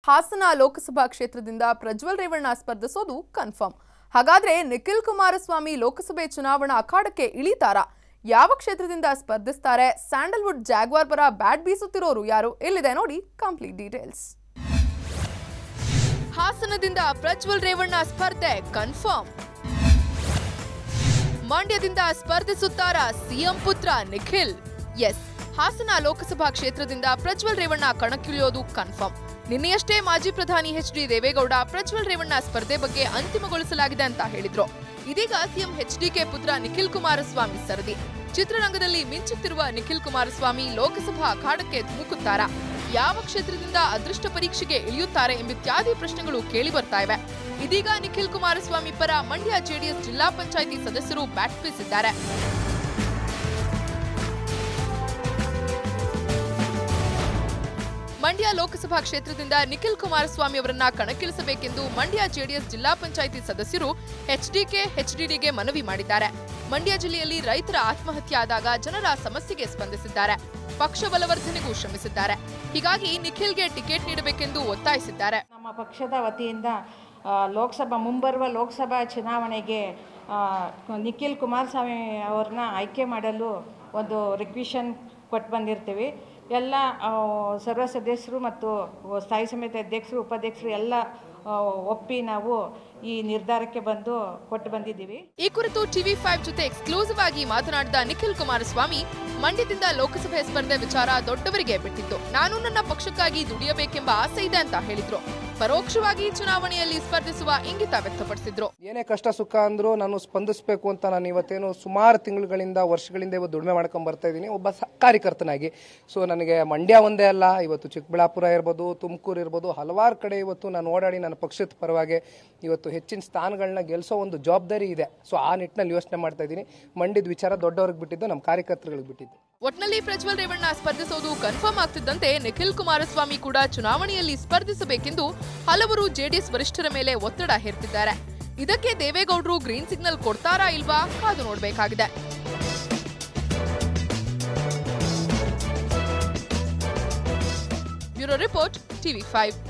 ಹಾಸನ ಲೋಕಸಭಾ ಕ್ಷೇತ್ರದಿಂದ ಪ್ರಜ್ವಲ್ ರೇವಣ್ಣ ಸ್ಪರ್ಧಿಸೋದು ಕನ್ಫರ್ಮ್. ಹಾಗಾದ್ರೆ ನಿಖಿಲ್ ಕುಮಾರಸ್ವಾಮಿ ಲೋಕಸಭೆ ಚುನಾವಣಾ ಅಖಾಡಕ್ಕೆ ಇಳಿತಾರಾ? ಯಾವ ಕ್ಷೇತ್ರದಿಂದ ಸ್ಪರ್ಧಿಸ್ತಾರೆ? ಸ್ಯಾಂಡಲ್ವುಡ್ ಜಾಗ್ವಾರ್ ಪರ ಬ್ಯಾಟ್ ಬೀಸುತ್ತಿರೋರು ಯಾರು? ಇಲ್ಲಿದೆ ನೋಡಿ ಕಂಪ್ಲೀಟ್ ಡೀಟೇಲ್ಸ್. ಹಾಸನದಿಂದ ಪ್ರಜ್ವಲ್ ರೇವಣ್ಣ ಸ್ಪರ್ಧೆ ಕನ್ಫರ್ಮ್. ಮಂಡ್ಯದಿಂದ ಸ್ಪರ್ಧಿಸುತ್ತಾರಾ ಸಿಎಂ ಪುತ್ರ ನಿಖಿಲ್? ಎಸ್, ಹಾಸನ ಲೋಕಸಭಾ ಕ್ಷೇತ್ರದಿಂದ ಪ್ರಜ್ವಲ್ ರೇವಣ್ಣ ಕಣಕ್ಕಿಳಿಯೋದು ಕನ್ಫರ್ಮ್. ನಿನ್ನೆಯಷ್ಟೇ ಮಾಜಿ ಪ್ರಧಾನಿ ಎಚ್.ಡಿ. ದೇವೇಗೌಡ ಪ್ರಜ್ವಲ್ ರೇವಣ್ಣ ಸ್ಪರ್ಧೆ ಬಗ್ಗೆ ಅಂತಿಮಗೊಳಿಸಲಾಗಿದೆ ಅಂತ ಹೇಳಿದ್ರು. ಇದೀಗ ಸಿಎಂ ಎಚ್.ಡಿ.ಕೆ ಪುತ್ರ ನಿಖಿಲ್ ಕುಮಾರಸ್ವಾಮಿ ಸರದಿ. ಚಿತ್ರರಂಗದಲ್ಲಿ ಮಿಂಚುತ್ತಿರುವ ನಿಖಿಲ್ ಕುಮಾರಸ್ವಾಮಿ ಲೋಕಸಭಾ ಅಖಾಡಕ್ಕೆ ಧುಮುಕುತ್ತಾರಾ? ಯಾವ ಕ್ಷೇತ್ರದಿಂದ ಅದೃಷ್ಟ ಪರೀಕ್ಷೆಗೆ ಇಳಿಯುತ್ತಾರೆ ಎಂಬಿತ್ಯಾದಿ ಪ್ರಶ್ನೆಗಳು ಕೇಳಿ ಬರ್ತಾ ಇವೆ. ಇದೀಗ ನಿಖಿಲ್ ಕುಮಾರಸ್ವಾಮಿ ಪರ ಮಂಡ್ಯ ಜೆಡಿಎಸ್ ಜಿಲ್ಲಾ ಪಂಚಾಯಿತಿ ಸದಸ್ಯರು ಬ್ಯಾಟ್ ಬೀಸಿದ್ದಾರೆ. ಮಂಡ್ಯ ಲೋಕಸಭಾ ಕ್ಷೇತ್ರದಿಂದ ನಿಖಿಲ್ ಕುಮಾರಸ್ವಾಮಿ ಅವರನ್ನ ಕಣಕ್ಕಿಳಿಸಬೇಕೆಂದು ಮಂಡ್ಯ ಜೆಡಿಎಸ್ ಜಿಲ್ಲಾ ಪಂಚಾಯಿತಿ ಸದಸ್ಯರು ಎಚ್ಡಿಕೆ ಎಚ್ಡಿಡಿಗೆ ಮನವಿ ಮಾಡಿದ್ದಾರೆ. ಮಂಡ್ಯ ಜಿಲ್ಲೆಯಲ್ಲಿ ರೈತರ ಆತ್ಮಹತ್ಯೆ ಆದಾಗ ಜನರ ಸಮಸ್ಯೆಗೆ ಸ್ಪಂದಿಸಿದ್ದಾರೆ. ಪಕ್ಷ ಬಲವರ್ಧನೆಗೂ ಶ್ರಮಿಸಿದ್ದಾರೆ. ಹೀಗಾಗಿ ನಿಖಿಲ್ಗೆ ಟಿಕೆಟ್ ನೀಡಬೇಕೆಂದು ಒತ್ತಾಯಿಸಿದ್ದಾರೆ. ನಮ್ಮ ಪಕ್ಷದ ವತಿಯಿಂದ ಮುಂಬರುವ ಲೋಕಸಭಾ ಚುನಾವಣೆಗೆ ನಿಖಿಲ್ ಕುಮಾರಸ್ವಾಮಿ ಅವ್ರನ್ನ ಆಯ್ಕೆ ಮಾಡಲು ಒಂದು ರಿಕ್ವೆಷನ್ ಕೊಟ್ಟು ಬಂದಿರ್ತೀವಿ. ಎಲ್ಲ ಸರ್ವ ಸದಸ್ಯರು ಮತ್ತು ಸ್ಥಾಯಿ ಸಮಿತಿ ಅಧ್ಯಕ್ಷರು ಉಪಾಧ್ಯಕ್ಷರು ಎಲ್ಲ ಒಪ್ಪಿ ನಾವು ಈ ನಿರ್ಧಾರಕ್ಕೆ ಕೊಟ್ಟು ಬಂದಿದ್ದೀವಿ. ಈ ಕುರಿತು ಟಿವಿ5 ಜೊತೆ ಎಕ್ಸ್ಕ್ಲೂಸಿವ್ ಆಗಿ ಮಾತನಾಡಿದ ನಿಖಿಲ್ ಕುಮಾರಸ್ವಾಮಿ, ಮಂಡ್ಯದಿಂದ ಲೋಕಸಭೆ ಸ್ಪರ್ಧೆ ವಿಚಾರ ದೊಡ್ಡವರಿಗೆ ಬಿಟ್ಟಿದ್ದು. ನಾನು ನನ್ನ ಪಕ್ಷಕ್ಕಾಗಿ ದುಡಿಯಬೇಕೆಂಬ ಆಸೆ ಇದೆ ಅಂತ ಹೇಳಿದ್ರು. ಪರೋಕ್ಷವಾಗಿ ಚುನಾವಣೆಯಲ್ಲಿ ಸ್ಪರ್ಧಿಸುವ ಇಂಗಿತ ವ್ಯಕ್ತಪಡಿಸಿದ್ರು. ಏನೇ ಕಷ್ಟ ಸುಖ ಅಂದ್ರೂ ನಾನು ಸ್ಪಂದಿಸಬೇಕು ಅಂತ ನಾನು ಇವತ್ತೇನು ಸುಮಾರು ತಿಂಗಳುಗಳಿಂದ ವರ್ಷಗಳಿಂದ ಇವತ್ತು ದುಡಿಮೆ ಮಾಡ್ಕೊಂಡ್ ಬರ್ತಾ ಇದ್ದೀನಿ ಒಬ್ಬ ಕಾರ್ಯಕರ್ತನಾಗಿ. ಸೊ ನನಗೆ ಮಂಡ್ಯ ಒಂದೇ ಅಲ್ಲ, ಇವತ್ತು ಚಿಕ್ಕಬಳ್ಳಾಪುರ ಇರ್ಬೋದು, ತುಮಕೂರು ಇರ್ಬೋದು, ಹಲವಾರು ಕಡೆ ಇವತ್ತು ನಾನು ಓಡಾಡಿ ನನ್ನ ಪಕ್ಷದ ಪರವಾಗಿ ಇವತ್ತು ಹೆಚ್ಚಿನ ಸ್ಥಾನಗಳನ್ನ ಗೆಲ್ಸೋ ಒಂದು ಜವಾಬ್ದಾರಿ ಇದೆ. ಸೊ ಆ ನಿಟ್ಟಿನಲ್ಲಿ ಯೋಚನೆ ಮಾಡ್ತಾ ಇದ್ದೀನಿ. ಮಂಡ್ಯದ ವಿಚಾರ ದೊಡ್ಡವ್ರಿಗೆ ಬಿಟ್ಟಿದ್ದು, ನಮ್ಮ ಕಾರ್ಯಕರ್ತರಿಗೆ ಬಿಟ್ಟಿದ್ದು. ಒಟ್ನಲ್ಲಿ ಪ್ರಜ್ವಲ್ ರೇವಣ್ಣ ಸ್ಪರ್ಧಿಸೋದು ಕನ್ಫರ್ಮ್ ಆಗ್ತಿದ್ದಂತೆ ನಿಖಿಲ್ ಕುಮಾರಸ್ವಾಮಿ ಕೂಡ ಚುನಾವಣೆಯಲ್ಲಿ ಸ್ಪರ್ಧಿಸಬೇಕೆಂದು ಹಲವರು ಜೆಡಿಎಸ್ ವರಿಷ್ಠರ ಮೇಲೆ ಒತ್ತಡ ಹೇರ್ತಿದ್ದಾರೆ. ಇದಕ್ಕೆ ದೇವೇಗೌಡರು ಗ್ರೀನ್ ಸಿಗ್ನಲ್ ಕೊಡ್ತಾರಾ ಇಲ್ವಾ ಕಾದು ನೋಡಬೇಕಾಗಿದೆ. Bureau report ಟಿವಿ5.